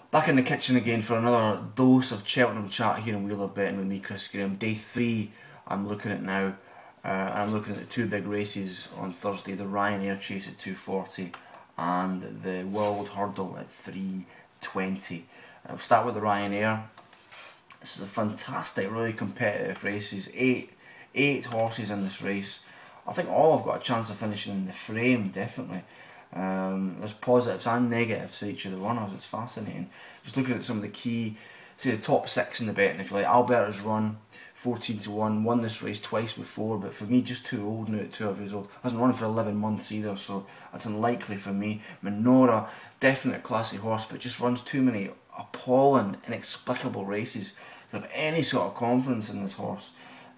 Back in the kitchen again for another dose of Cheltenham chat here on Wheel of Betting with me, Chris Graham. Day 3 I'm looking at now, and I'm looking at the two big races on Thursday, the Ryanair Chase at 2:40 and the World Hurdle at 3:20. I'll start with the Ryanair. This is a fantastic, really competitive race. Eight horses in this race. I think all have got a chance of finishing in the frame, definitely. There's positives and negatives to each of the runners. It's fascinating. Just looking at some of the key, say the top 6 in the betting, if you like. Alberta's Run, 14-1, won this race twice before, but for me, just too old now at 12 years old. Hasn't run for 11 months either, so that's unlikely for me. Menora, definitely a classy horse, but just runs too many appalling, inexplicable races to have any sort of confidence in this horse.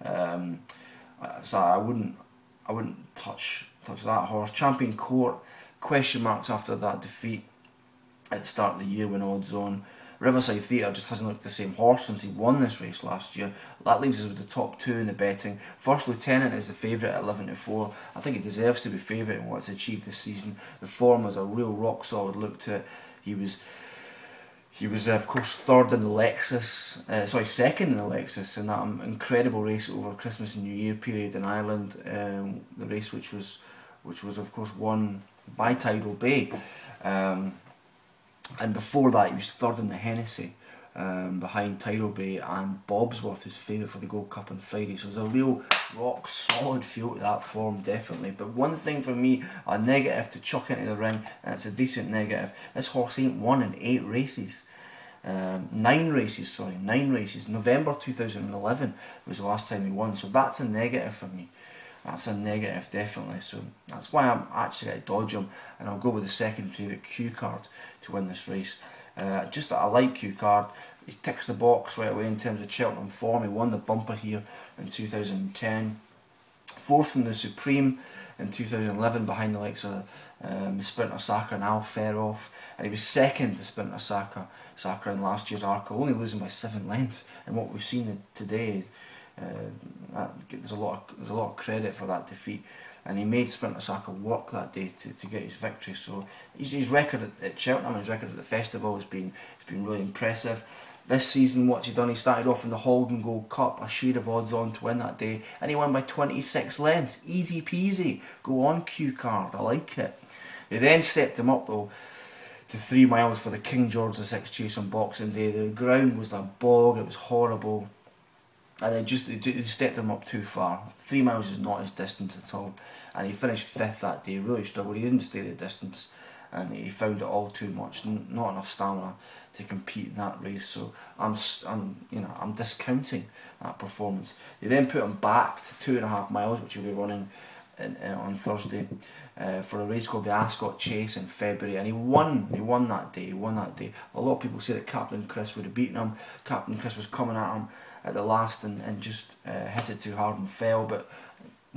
So I wouldn't touch that horse. Champion Court, question marks after that defeat at the start of the year when odds on. Riverside Theatre just hasn't looked the same horse since he won this race last year. That leaves us with the top 2 in the betting. First Lieutenant is the favourite at 11-4. I think he deserves to be favourite in what's achieved this season. The form has a real rock solid look to it. He was of course second in the Lexus in that incredible race over Christmas and New Year period in Ireland. The race which was of course won by Tidal Bay, and before that he was third in the Hennessy, behind Tidal Bay and Bobsworth, who's favourite for the Gold Cup on Friday. So there's a real rock solid feel to that form, definitely. But one thing for me, a negative to chuck into the ring, and it's a decent negative, this horse ain't won in 8 races. 9 races. November 2011 was the last time he won, so that's a negative for me. That's a negative, definitely. So that's why I'm actually going to dodge him, and I'll go with the second favourite, Q Card, to win this race. Just that I like Q Card. He ticks the box right away in terms of Cheltenham form. He won the bumper here in 2010. 4th in the Supreme in 2011 behind the likes of Sprinter Saka and Al Feroff, and he was 2nd to Sprinter Saka in last year's Arkle, only losing by 7 lengths. And what we've seen today, there's a lot of credit for that defeat, and he made Sprinter Saka work that day to get his victory. So his record at Cheltenham, his record at the festival has been really impressive. This season, what's he done? He started off in the Holden Gold Cup, a shade of odds on to win that day, and he won by 26 lengths. Easy peasy. Go on, Q Card. I like it. They then stepped him up though to 3 miles for the King George VI Chase on Boxing Day. The ground was a bog. It was horrible, and they stepped him up too far. 3 miles is not his distance at all, and he finished 5th that day. Really struggled. He didn't stay the distance, and he found it all too much. Not enough stamina to compete in that race. So I'm discounting that performance. They then put him back to 2.5 miles, which he'll be running on Thursday, for a race called the Ascot Chase in February, and he won that day. A lot of people say that Captain Chris would have beaten him. Captain Chris was coming at him at the last and just hit it too hard and fell, but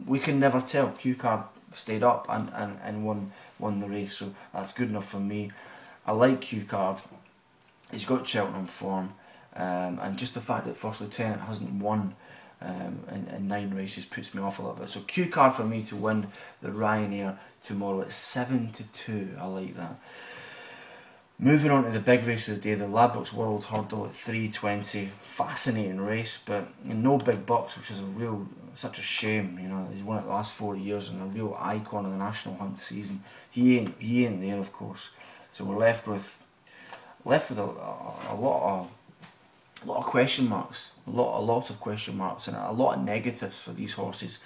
we can never tell. Q Card stayed up and won the race, so that's good enough for me. I like Q Card. He's got Cheltenham form, and just the fact that First Lieutenant hasn't won in 9 races puts me off a little bit. So Q Card for me to win the Ryanair tomorrow at 7-2. I like that. Moving on to the big race of the day, the Ladbrokes World Hurdle at 3:20. Fascinating race, but no big bucks, which is such a shame. You know, he's won it the last 4 years and a real icon of the National Hunt season. He ain't there, of course. So we're left with a lot of question marks, a lot of question marks, and a lot of negatives for these horses.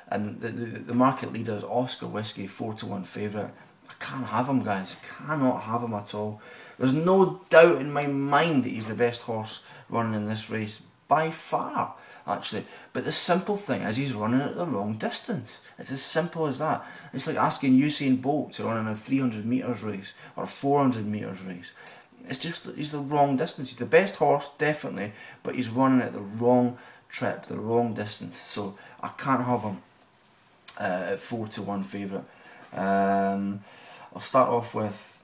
And the market leader is Oscar Whiskey, 4-1 favourite. I can't have him, guys. Cannot have him at all. There's no doubt in my mind that he's the best horse running in this race by far, actually. But the simple thing is he's running at the wrong distance. It's as simple as that. It's like asking Usain Bolt to run in a 300 metres race or a 400 metres race. It's just that he's the wrong distance. He's the best horse, definitely, but he's running at the wrong trip, the wrong distance. So I can't have him at 4-1 favourite. I'll start off with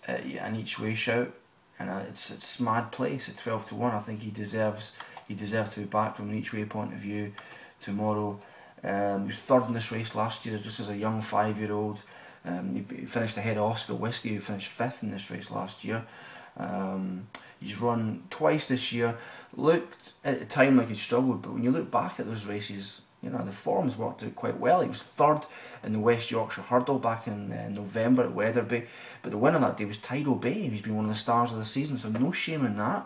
an each way shout, and it's Mad Place at 12-1. I think he deserves to be back from an each way point of view tomorrow. He was 3rd in this race last year, just as a young 5-year-old. He finished ahead of Oscar Whiskey, who finished 5th in this race last year. He's run twice this year. Looked at the time like he struggled, but when you look back at those races, you know, the form's worked out quite well. He was third in the West Yorkshire Hurdle back in November at Wetherby, but the winner that day was Tidal Bay, who's been one of the stars of the season, so no shame in that.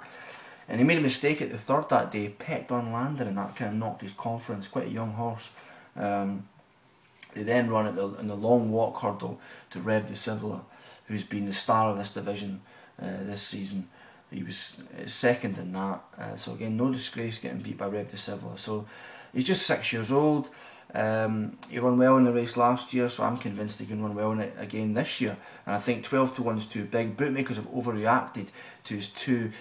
And he made a mistake at the third that day, pecked on landing, and that kind of knocked his confidence. Quite a young horse. They then run in the long walk hurdle to Rev de Civilla, who's been the star of this division this season. He was second in that, so again, no disgrace getting beat by Rev de Civilla. So he's just 6 years old. He ran well in the race last year, so I'm convinced he can run well in it again this year. And I think 12 to 1 is too big. Bookmakers have overreacted to his two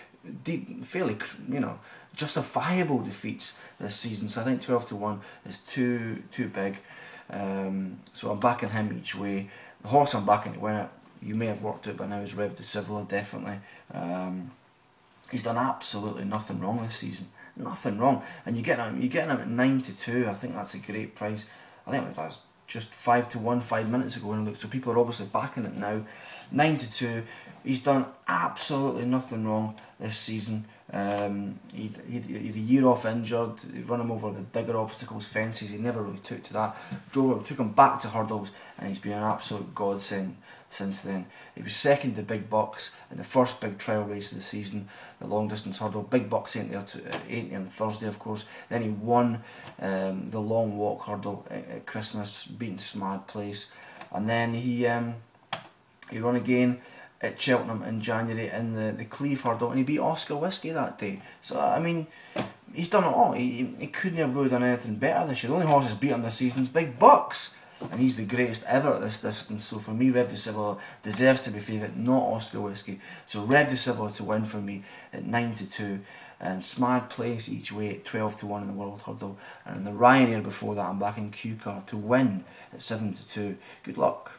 fairly, you know, justifiable defeats this season. So I think 12 to 1 is too big. So I'm backing him each way. The horse I'm backing to win it, you may have worked out by now, is Rev de Civilla, definitely. He's done absolutely nothing wrong this season. Nothing wrong. And you're getting him at 9 to 2. I think that's a great price. I think that's just 5 to 1 5 minutes ago when I looked. So people are obviously backing it now. 9 to 2. He's done absolutely nothing wrong this season. He'd a year off injured. He'd run him over the bigger obstacles, fences. He never really took to that. Took him back to hurdles, and he's been an absolute godsend since then. He was second to Big Bucks in the first big trial race of the season, the long distance hurdle. Big Bucks ain't there on Thursday, of course. Then he won the long walk hurdle at Christmas, beating Smad Place, and then he run again at Cheltenham in January in the Cleve hurdle, and he beat Oscar Whiskey that day. So I mean, he's done it all. He couldn't have really done anything better this year. The only horse he's beat him this season is Big Bucks, and he's the greatest ever at this distance. So for me, Rev de Civilla deserves to be favourite, not Oscar Whiskey. So Rev de Civilla to win for me at 9 to 2, and Smad Place each way at 12 to 1 in the World Hurdle, and in the Ryanair before that I'm backing Q Car to win at 7 to 2. Good luck.